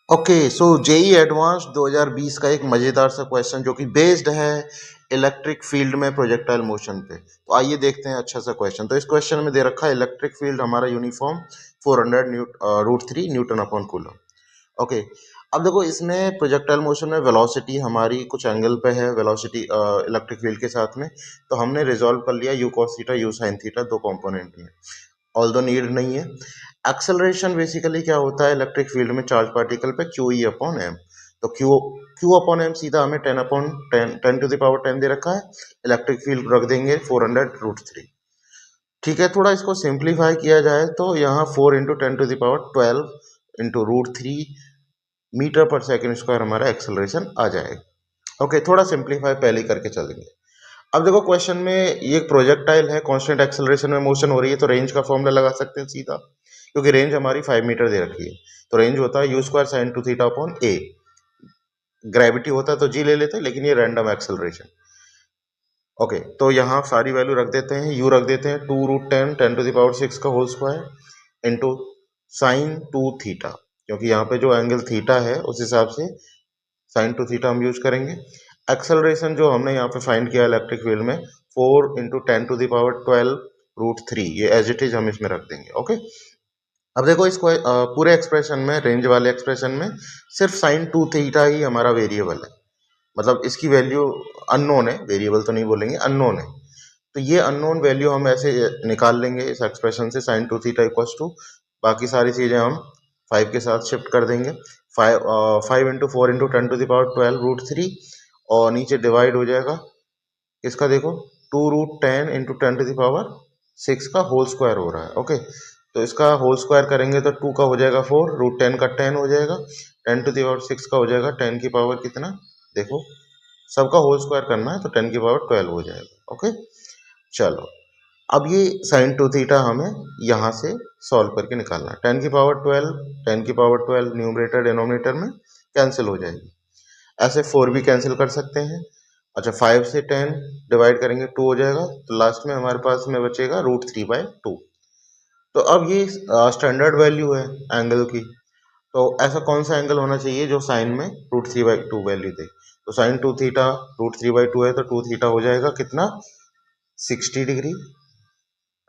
Okay, सो JEE advance 2020 का एक मजेदार सा क्वेश्चन जो कि बेस्ड है इलेक्ट्रिक फील्ड में प्रोजेक्टाइल मोशन पे। तो आइए देखते हैं अच्छा सा क्वेश्चन। तो इस क्वेश्चन में दे रखा है इलेक्ट्रिक फील्ड हमारा uniform 400 root 3 newton upon coulomb. Okay, अब देखो इसमें प्रोजेक्टाइल मोशन में वेलोसिटी हमारी कुछ एंगल पे है, वेलोसिटी इलेक्ट्रिक फील्ड के साथ में। तो हमने रिजॉल्व कर लिया you cos theta you sine theta दो कंपोनेंट में, ऑल्दो नीड नहीं है। एक्सेलरेशन बेसिकली क्या होता है इलेक्ट्रिक फील्ड में चार्ज पार्टिकल पे क्यू ई अपॉन एम। तो क्यू क्यू अपॉन एम सीधा हमें 10 अपॉन 10 टू द पावर 10 दे रखा है। इलेक्ट्रिक फील्ड रख देंगे 400 रूट 3। ठीक है, थोड़ा इसको सिंप्लीफाई किया जाए तो यहाँ 4 into 10 to the power 12 into root 3 metre per second square हमारा एक्सेलरेशन आ जाएगा। ओके, थोड़ा सिंप्लीफाई पहले ही करके चलेंगे। अब देखो क्वेश्चन में ये एक प्रोजेक्टाइल है, कांस्टेंट एक्सेलरेशन में मोशन हो रही है, तो रेंज का फॉर्मूला लगा सकते हैं सीधा, क्योंकि रेंज हमारी 5 मीटर दे रखी है। तो रेंज होता है you square sine to theta upon A. Gravity होता है तो जी ले लेते हैं, लेकिन ये रैंडम एक्सेलरेशन। ओके, तो यहाँ सारी वैल्यू रख देते हैं, यू रख देते हैं 2 रूट 10 10 टू द पावर 6 का whole square into sine 2 theta, क्योंकि यहाँ पे जो एंगल थीटा है उस हिसाब से साइन 2 थीटा हम यूज करेंगे। एक्सेलरेशन जो हमने यहाँ पे फाइंड किया इलेक्ट्रिक फील्ड में 4 into 10 to the power 12 root 3, ये एज इट इज हम इसमें रख देंगे। ओके, अब देखो इसको पूरे एक्सप्रेशन में, रेंज वाले एक्सप्रेशन में सिर्फ साइन 2 थीटा ही हमारा वेरिएबल है, मतलब इसकी वैल्यू अननोन है, वेरिएबल तो नहीं बोलेंगे, अननोन है। तो ये अननोन वैल्यू हम ऐसे निकाल लेंगे इस एक्सप्रेशन से, साइन 2 थीटा इक्वल्स टू बाकी सारी चीजें हम 5 के साथ शिफ्ट कर देंगे। 5 into 4 into 10 to the power 12 root 3, और नीचे डिवाइड हो जाएगा इसका, देखो 2 root 10 into 10 to the power 6 का होल स्क्वायर हो रहा है। ओके, तो इसका होल स्क्वायर करेंगे तो 2 का हो जाएगा 4, रूट 10 का 10 हो जाएगा, 10 टू द पावर 6 का हो जाएगा 10 की पावर कितना, देखो सबका होल स्क्वायर करना है तो 10 की पावर 12 हो जाएगा। ओके, चलो अब ये साइन 2 थीटा हमें यहाँ से सॉल्व करके निकालना है। 10 की पावर 12, 10 की पावर 12 न्यूमरेटर डिनोमिनेटर में कैंसिल हो जाएगी, ऐसे 4 भी कैंसिल कर सकते हैं। अच्छा, 5 से 10 डिवाइड करेंगे 2 हो जाएगा, तो लास्ट में हमारे पास में बचेगा रूट 3/2। तो अब ये स्टैंडर्ड वैल्यू है एंगल की, तो ऐसा कौन सा एंगल होना चाहिए जो साइन में रूट 3/2 वैल्यू दे। तो साइन 2 थीटा रूट 3/2 है, तो 2 थीटा हो जाएगा कितना, 60 डिग्री।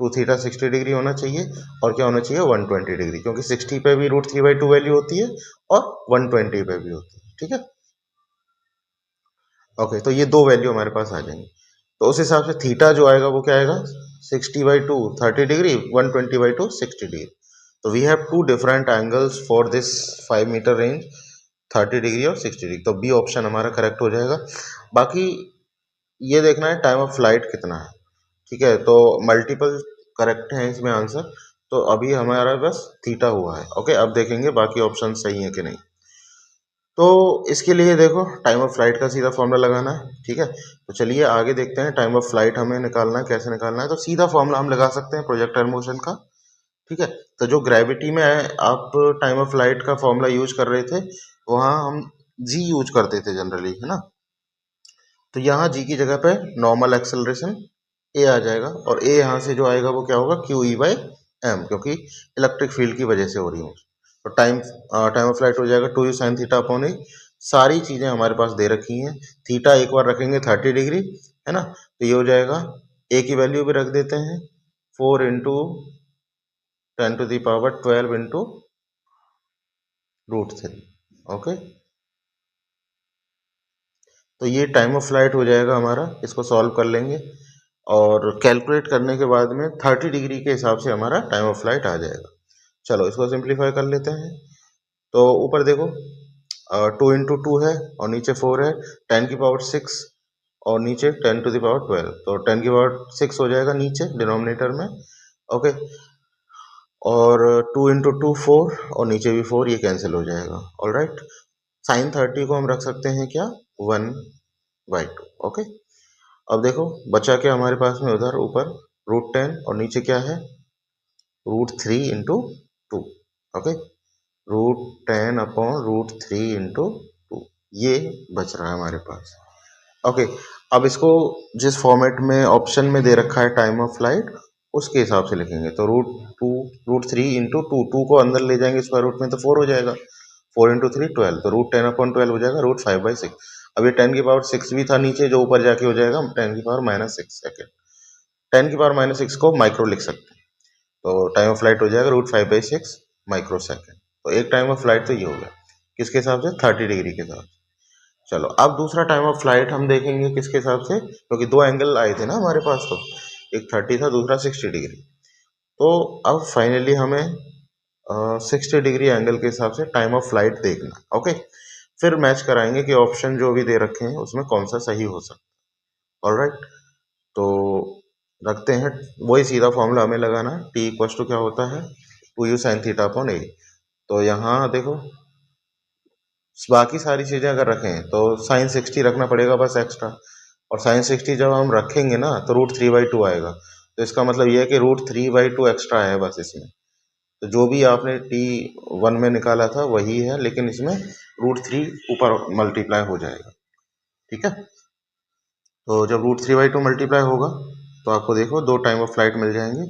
2 थीटा 60 डिग्री होना चाहिए, और क्या होना चाहिए 120 डिग्री, क्योंकि 60 पे भी रूट 3/2 वैल्यू होती है और 120 पे भी होती है। ठीक है, ओके, तो ये दो वैल्यू हमारे पास आ जाएंगी। तो उस हिसाब से थीटा जो आएगा वो क्या आएगा, 60/2 30 डिग्री, 120/2 60 डिग्री। तो we have two different angles for this 5 metre range, 30 degree और 60 डिग्री। तो बी ऑप्शन हमारा करेक्ट हो जाएगा। बाकी ये देखना है टाइम ऑफ फ्लाइट कितना है। ठीक है, तो मल्टीपल करेक्ट है इसमें आंसर, तो अभी हमारा बस थीटा हुआ है। ओके, अब देखेंगे बाकी ऑप्शन सही है कि नहीं। तो इसके लिए देखो टाइम ऑफ फ्लाइट का सीधा फॉर्मूला लगाना है। ठीक है, तो चलिए आगे देखते हैं टाइम ऑफ फ्लाइट हमें निकालना है, कैसे निकालना है। तो सीधा फॉर्मूला हम लगा सकते हैं प्रोजेक्टाइल मोशन का। ठीक है, तो जो ग्रेविटी में है, आप टाइम ऑफ फ्लाइट का फॉर्मूला यूज कर रहे थे, वहां हम जी यूज करते थे जनरली, है ना। तो यहाँ जी की जगह पे नॉर्मल एक्सेलरेशन ए आ जाएगा, और ए यहाँ से जो आएगा वो क्या होगा, क्यू ई बाई एम, क्योंकि इलेक्ट्रिक फील्ड की वजह से हो रही है। तो टाइम ऑफ फ्लाइट हो जाएगा 2u साइन थीटा अपॉन ए। सारी चीजें हमारे पास दे रखी हैं। थीटा एक बार रखेंगे 30 डिग्री, है ना, तो ये हो जाएगा, ए की वैल्यू भी रख देते हैं 4 into 10 to the power 12 into root 3। Okay, तो ये टाइम ऑफ फ्लाइट हो जाएगा हमारा, इसको सॉल्व कर लेंगे और कैलकुलेट करने के बाद में 30 डिग्री के हिसाब से हमारा टाइम ऑफ फ्लाइट आ जाएगा। चलो इसको सिंप्लीफाई कर लेते हैं। तो ऊपर देखो 2 इंटू 2 है और नीचे 4 है, 10 की पावर 6 और नीचे 10 टू दावर 12, तो 10 की पावर 6 हो जाएगा नीचे डिनोमिनेटर में। ओके, और 2 इंटू 2 4, और नीचे भी 4, ये कैंसिल हो जाएगा। ऑल राइट, साइन 30 को हम रख सकते हैं क्या, 1/2। ओके, अब देखो बचा क्या हमारे पास में, उधर ऊपर रूट 10 और नीचे क्या है, root 3/2। Okay, root 10 upon root 3/2, ये बच रहा है हमारे पास। ओके, अब इसको जिस फॉर्मेट में ऑप्शन में दे रखा है टाइम ऑफ फ्लाइट, उसके हिसाब से लिखेंगे। तो रूट 3/2, 2 को अंदर ले जाएंगे स्क्वायर रूट में तो 4 हो जाएगा, 4 इंटू 3 12, तो रूट 10/12 हो जाएगा रूट 5/6। अब ये 10⁻6 भी था नीचे, जो ऊपर जाके हो जाएगा 10⁻⁻6 सेकेंड। 10⁻�6 को माइक्रो लिख सकते हैं, तो टाइम ऑफ फ्लाइट हो जाएगा रूट 5/6 माइक्रो सेकेंड। तो एक टाइम ऑफ फ्लाइट तो ये हो गया किसके हिसाब से, 30 डिग्री के साथ। चलो अब दूसरा टाइम ऑफ फ्लाइट हम देखेंगे किसके हिसाब से, क्योंकि दो एंगल आए थे ना हमारे पास, तो एक 30 था, दूसरा 60 डिग्री। तो अब फाइनली हमें 60 डिग्री एंगल के हिसाब से टाइम ऑफ फ्लाइट देखना। ओके, फिर मैच कराएंगे कि ऑप्शन जो भी दे रखे हैं उसमें कौन सा सही हो सकता है। ऑलराइट, तो रखते हैं, वही सीधा फॉर्मूला हमें लगाना है, टी इक्वल टू क्या होता है 2u sin थीटा अपॉन ए। तो यहाँ देखो बाकी सारी चीज़ें अगर रखें तो साइन 60 रखना पड़ेगा बस एक्स्ट्रा, और साइन 60 जब हम रखेंगे ना तो रूट 3/2 आएगा, तो इसका मतलब ये है कि रूट 3/2 एक्स्ट्रा है बस इसमें। तो जो भी आपने T1 में निकाला था वही है, लेकिन इसमें रूट 3 ऊपर मल्टीप्लाई हो जाएगा। ठीक है, तो जब रूट 3/2 मल्टीप्लाई होगा तो आपको देखो दो टाइम ऑफ फ्लाइट मिल जाएंगे,